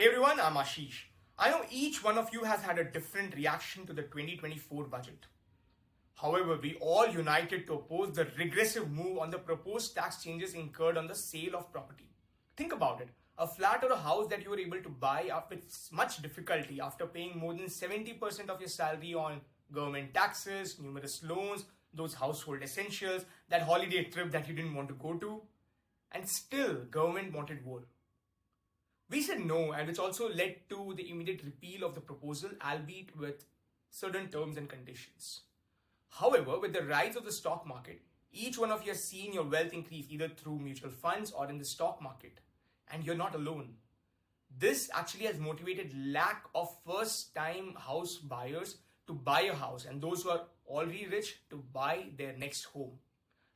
Hey everyone, I'm Ashish. I know each one of you has had a different reaction to the 2024 budget. However, we all united to oppose the regressive move on the proposed tax changes incurred on the sale of property. Think about it. A flat or a house that you were able to buy with much difficulty after paying more than 70% of your salary on government taxes, numerous loans, those household essentials, that holiday trip that you didn't want to go to, and still government wanted more. We said no, and which also led to the immediate repeal of the proposal, albeit with certain terms and conditions. However, with the rise of the stock market, each one of you has seen your wealth increase either through mutual funds or in the stock market. And you're not alone. This actually has motivated lack of first-time house buyers to buy a house, and those who are already rich to buy their next home.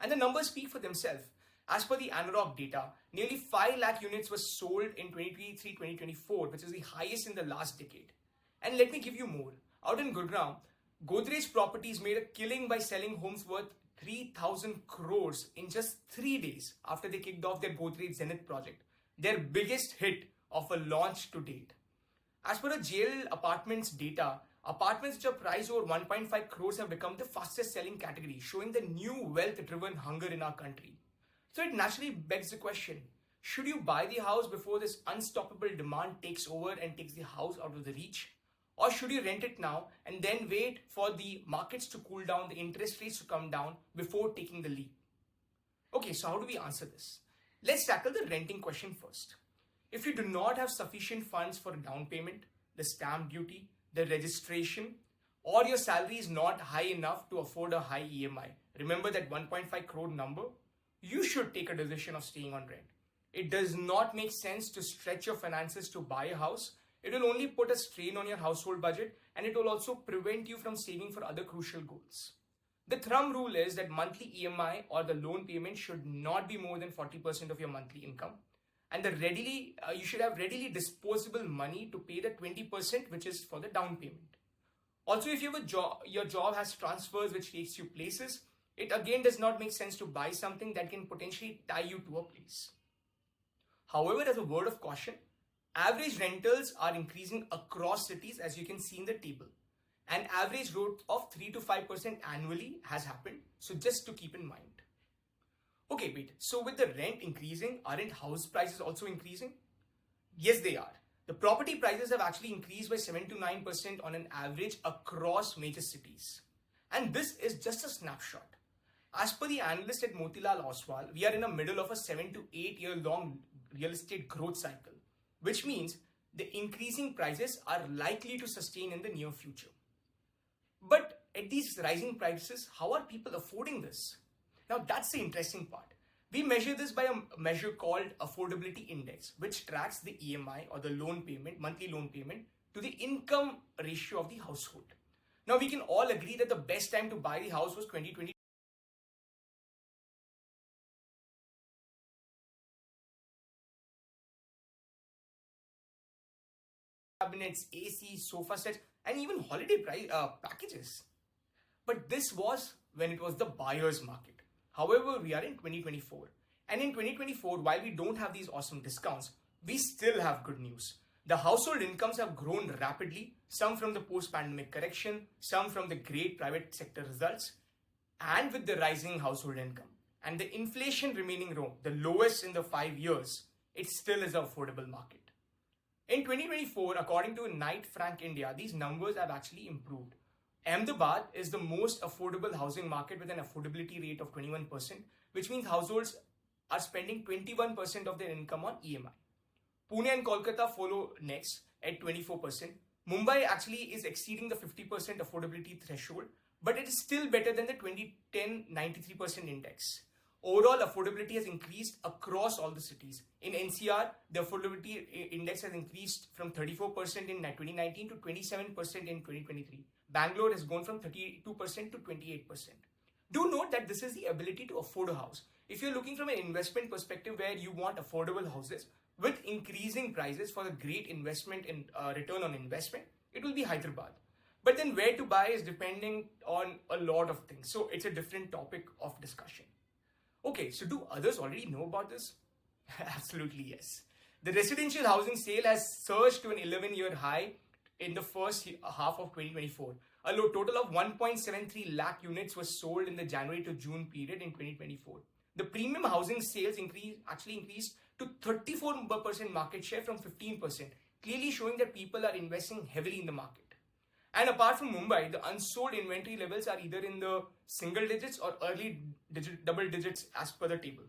And the numbers speak for themselves. As per the Analog data, nearly 5 lakh units were sold in 2023-2024, which is the highest in the last decade. And let me give you more. Out in Gurgaon, Godrej Properties made a killing by selling homes worth 3,000 crores in just 3 days after they kicked off their Godrej Zenith project, their biggest hit of a launch to date. As per the JL Apartments data, apartments which are priced over 1.5 crores have become the fastest selling category, showing the new wealth-driven hunger in our country. So it naturally begs the question, should you buy the house before this unstoppable demand takes over and takes the house out of the reach? Or should you rent it now and then wait for the markets to cool down, the interest rates to come down before taking the leap? Okay, so how do we answer this? Let's tackle the renting question first. If you do not have sufficient funds for a down payment, the stamp duty, the registration, or your salary is not high enough to afford a high EMI, remember that 1.5 crore number? You should take a decision of staying on rent. It does not make sense to stretch your finances to buy a house. It will only put a strain on your household budget, and it will also prevent you from saving for other crucial goals. The thumb rule is that monthly EMI or the loan payment should not be more than 40% of your monthly income. And you should have readily disposable money to pay the 20% which is for the down payment. Also, if you have a job, your job has transfers which takes you places, it again does not make sense to buy something that can potentially tie you to a place. However, as a word of caution, average rentals are increasing across cities, as you can see in the table. An average growth of 3 to 5% annually has happened, so just to keep in mind. Okay, wait, so with the rent increasing, aren't house prices also increasing? Yes, they are. The property prices have actually increased by 7 to 9% on an average across major cities. And this is just a snapshot. As per the analyst at Motilal Oswal, we are in the middle of a 7 to 8 year long real estate growth cycle, which means the increasing prices are likely to sustain in the near future. But at these rising prices, how are people affording this? Now that's the interesting part. We measure this by a measure called affordability index, which tracks the EMI or the loan payment, monthly loan payment, to the income ratio of the household. Now we can all agree that the best time to buy the house was 2020. Cabinets, AC, sofa sets, and even holiday packages. But this was when it was the buyer's market. However, we are in 2024. And in 2024, while we don't have these awesome discounts, we still have good news. The household incomes have grown rapidly, some from the post-pandemic correction, some from the great private sector results, and with the rising household income. And the inflation remaining low, the lowest in the 5 years, it still is an affordable market. In 2024, according to Knight Frank India, these numbers have actually improved. Ahmedabad is the most affordable housing market with an affordability rate of 21%, which means households are spending 21% of their income on EMI. Pune and Kolkata follow next at 24%. Mumbai actually is exceeding the 50% affordability threshold, but it is still better than the 2010 93% index. Overall, affordability has increased across all the cities. In NCR, the affordability index has increased from 34% in 2019 to 27% in 2023. Bangalore has gone from 32% to 28%. Do note that this is the ability to afford a house. If you're looking from an investment perspective where you want affordable houses with increasing prices for a great investment in return on investment, it will be Hyderabad. But then where to buy is depending on a lot of things. So it's a different topic of discussion. Okay, so do others already know about this? Absolutely yes. The residential housing sale has surged to an 11-year high in the first half of 2024. A total of 1.73 lakh units were sold in the January to June period in 2024. The premium housing sales actually increased to 34% market share from 15%, clearly showing that people are investing heavily in the market. And apart from Mumbai, the unsold inventory levels are either in the single digits or early double digits as per the table.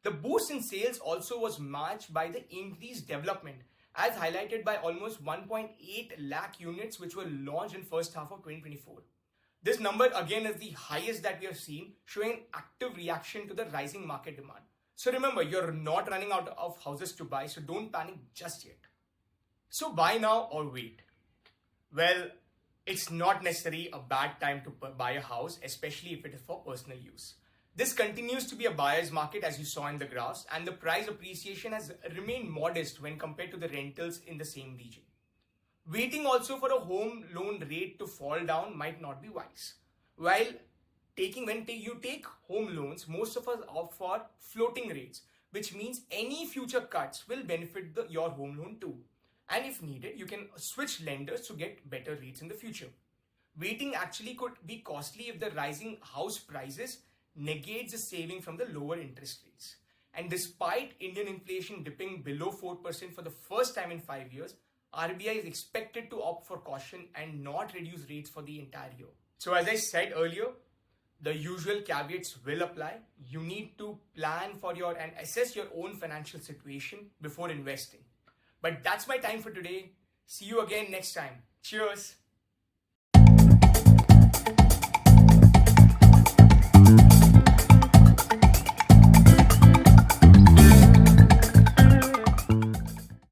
The boost in sales also was matched by the increased development, as highlighted by almost 1.8 lakh units which were launched in first half of 2024. This number again is the highest that we have seen, showing active reaction to the rising market demand. So remember, you're not running out of houses to buy, so don't panic just yet. So buy now or wait? Well, it's not necessarily a bad time to buy a house, especially if it is for personal use. This continues to be a buyer's market, as you saw in the graphs, and the price appreciation has remained modest when compared to the rentals in the same region. Waiting also for a home loan rate to fall down might not be wise. When you take home loans, most of us opt for floating rates, which means any future cuts will benefit your home loan too. And if needed, you can switch lenders to get better rates in the future. Waiting actually could be costly if the rising house prices negates the saving from the lower interest rates. And despite Indian inflation dipping below 4% for the first time in 5 years, RBI is expected to opt for caution and not reduce rates for the entire year. So as I said earlier, the usual caveats will apply. You need to plan for and assess your own financial situation before investing. But that's my time for today. See you again next time. Cheers.